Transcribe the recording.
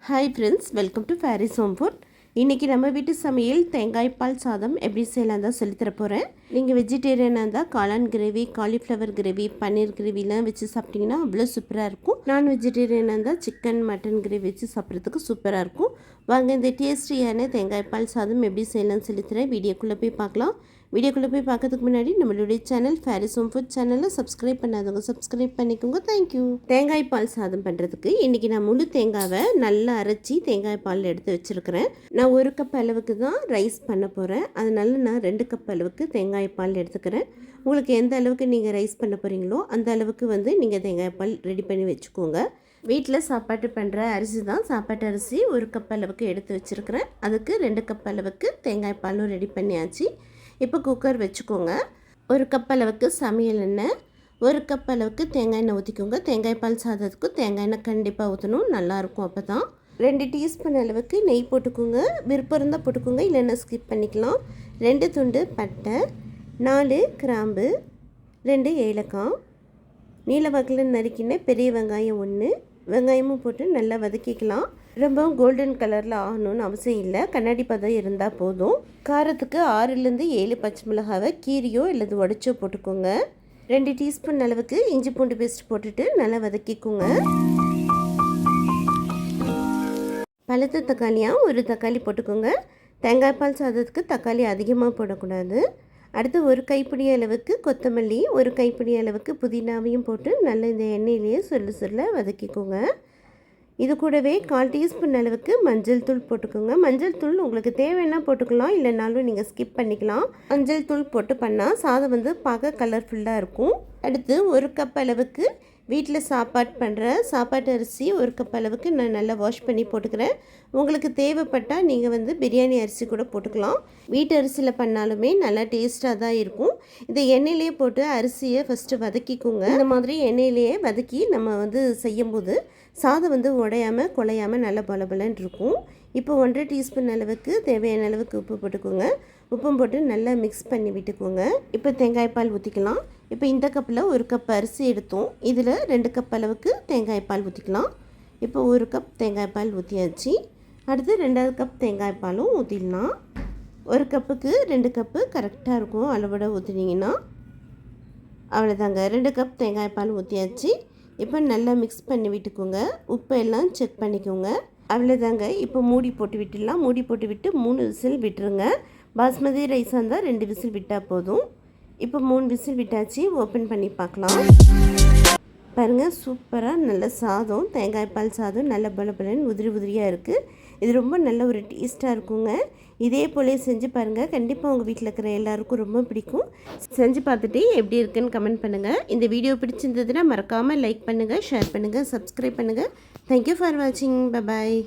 Hi friends, welcome to Faris home food. இன்றைக்கி நம்ம வீட்டு சமையல் தேங்காய் பால் சாதம் எப்படி செய்யலாம் தான் சொல்லித்தர போகிறேன். நீங்கள் வெஜிடேரியனாக இருந்தால் காளான் கிரேவி, காலிஃப்ளவர் கிரேவி, பன்னீர் கிரேவிலாம் வச்சு சாப்பிட்டிங்கன்னா அவ்வளோ சூப்பராக இருக்கும். நான் வெஜிடேரியனாக இருந்தால் சிக்கன், மட்டன் கிரேவி வச்சு சாப்பிட்றதுக்கு சூப்பராக இருக்கும். வாங்க இந்த டேஸ்டியான தேங்காய் பால் சாதம் எப்படி செய்யலாம்னு சொல்லித்தரேன். வீடியோக்குள்ளே போய் பார்க்கலாம். வீடியோக்குள்ளே போய் பார்க்கறதுக்கு முன்னாடி நம்மளுடைய சேனல் ஃபேரிஸ் ஹோம் ஃபுட் சேனலில் சப்ஸ்கிரைப் பண்ணாதவங்க சப்ஸ்கிரைப் பண்ணிக்கோங்க. தேங்க்யூ. தேங்காய் பால் சாதம் பண்ணுறதுக்கு இன்றைக்கி நான் முழு தேங்காவை நல்லா அரைச்சி தேங்காய் பால் எடுத்து வச்சுருக்கிறேன். நான் 1 கப் அளவுக்கு தான் ரைஸ் பண்ண போகிறேன். அதனால நான் 2 கப் அளவுக்கு தேங்காய் பால் எடுத்துக்கிறேன். உங்களுக்கு எந்த அளவுக்கு நீங்கள் ரைஸ் பண்ண போகிறீங்களோ அந்த அளவுக்கு நீங்கள் தேங்காய் பால் ரெடி பண்ணி வச்சுக்கோங்க. வீட்டில் சாப்பாட்டு பண்ணுற அரிசி தான், சாப்பாட்டு அரிசி 1 கப் அளவுக்கு எடுத்து வச்சுருக்கிறேன். அதுக்கு 2 கப் அளவுக்கு தேங்காய் பாலும் ரெடி பண்ணியாச்சு. இப்போ குக்கர் வச்சுக்கோங்க. 1 கப் அளவுக்கு சமையல் எண்ணெய், 1 கப் அளவுக்கு தேங்காய் எண்ணெய் ஊற்றிக்கோங்க. தேங்காய் பால் சாதத்துக்கு தேங்காய் எண்ணெய் கண்டிப்பாக ஊற்றணும், நல்லாயிருக்கும். அப்போ தான் 2 டீஸ்பூன் அளவுக்கு நெய் போட்டுக்கோங்க. விருப்பம் இருந்தால் போட்டுக்கோங்க, இல்லைன்னா ஸ்கிப் பண்ணிக்கலாம். 2 துண்டு பட்டை, 4 கிராம்பு, 2 ஏலக்காய், நீல வாக்கில் நறுக்கின பெரிய வெங்காயம் 1, வெங்காயமும் போட்டு நல்லா வதக்கிக்கலாம். ரொம்பவும் கோல்டன் கலரில் ஆகணும்னு அவசியம் இல்லை, கண்ணாடி பதம் இருந்தால் போதும். காரத்துக்கு 6லேருந்து 7 பச்சை மிளகாவை கீரியோ இல்லது உடச்சோ போட்டுக்கோங்க. 2 டீஸ்பூன் அளவுக்கு இஞ்சி பூண்டு பேஸ்ட் போட்டுட்டு நல்லா வதக்கிக்கோங்க. பழுத்த தக்காளியாக 1 தக்காளி போட்டுக்கோங்க. தேங்காய் பால் சாதத்துக்கு தக்காளி அதிகமாக போடக்கூடாது. அடுத்து 1 கைப்பிடி அளவுக்கு கொத்தமல்லி, 1 கைப்பிடி அளவுக்கு புதினாவையும் போட்டு நல்லா இந்த எண்ணெயிலேயே சொல்ல வதக்கிக்கோங்க. இது கூடவே 1/4 டீஸ்பூன் அளவுக்கு மஞ்சள் தூள் போட்டுக்கோங்க. மஞ்சள் தூள் உங்களுக்கு தேவைன்னா போட்டுக்கலாம், இல்லைனாலும் நீங்கள் ஸ்கிப் பண்ணிக்கலாம். மஞ்சள் தூள் போட்டு பண்ணால் சாதம் பார்க்க கலர்ஃபுல்லாக இருக்கும். அடுத்து 1 கப் அளவுக்கு வீட்டில் சாப்பாட்டு அரிசி 1 கப் அளவுக்கு நான் நல்லா வாஷ் பண்ணி போட்டுக்கிறேன். உங்களுக்கு தேவைப்பட்டால் நீங்கள் பிரியாணி அரிசி கூட போட்டுக்கலாம். வீட்டு அரிசியில் பண்ணாலுமே நல்லா டேஸ்ட்டாக தான் இருக்கும். இந்த எண்ணெயிலே போட்டு அரிசியை ஃபஸ்ட்டு வதக்கிக்கோங்க. இந்த மாதிரி எண்ணெயிலேயே வதக்கி நம்ம செய்யும்போது சாதம் உடையாமல் குலையாமல் நல்லா பலபலன்னு இருக்கும். இப்போ 1/2 டீஸ்பூன் அளவுக்கு தேவையான அளவுக்கு உப்பு போட்டுக்கோங்க. உப்பும் போட்டு நல்லா மிக்ஸ் பண்ணி விட்டுக்கோங்க. இப்போ தேங்காய் பால் ஊற்றிக்கலாம். இப்போ இந்த கப்பில் 1 கப் அரிசி எடுத்தோம், இதில் 2 கப் அளவுக்கு தேங்காய் பால் ஊற்றிக்கலாம். இப்போ 1 கப் தேங்காய் பால் ஊற்றியாச்சு. அடுத்து 2வது கப் தேங்காய் பாலும் ஊற்றிடலாம். 1 கப்புக்கு 2 கப்பு கரெக்டாக இருக்கும் அளவோட ஊற்றினீங்கன்னா. அவ்வளோதாங்க, 2 கப் தேங்காய் பால் ஊற்றியாச்சு. இப்போ நல்லா மிக்ஸ் பண்ணி விட்டுக்கோங்க. உப்பு எல்லாம் செக் பண்ணிக்கோங்க. அவ்வளோதாங்க, இப்போ மூடி போட்டு விட்டுடலாம். மூடி போட்டு விட்டு 3 விசில் விட்டுருங்க. பாஸ்மதி ரைஸாக இருந்தால் 2 விசில் விட்டால் போதும். இப்போ 3 விசில் விட்டாச்சு. ஓப்பன் பண்ணி பார்க்கலாம். பாருங்கள், சூப்பராக நல்ல சாதம், தேங்காய் பால் சாதம் நல்ல பலபலன்னு உதிரியாக இருக்குது. இது ரொம்ப நல்ல ஒரு டேஸ்ட்டாக இருக்குங்க. இதே போலே செஞ்சு பாருங்கள், கண்டிப்பாக உங்கள் வீட்டில் இருக்கிற எல்லாருக்கும் ரொம்ப பிடிக்கும். செஞ்சு பார்த்துட்டு எப்படி இருக்குன்னு கமெண்ட் பண்ணுங்கள். இந்த வீடியோ பிடிச்சிருந்ததுன்னா மறக்காமல் லைக் பண்ணுங்கள், ஷேர் பண்ணுங்கள், சப்ஸ்கிரைப் பண்ணுங்கள். தேங்க்யூ ஃபார் வாட்சிங். Bye bye.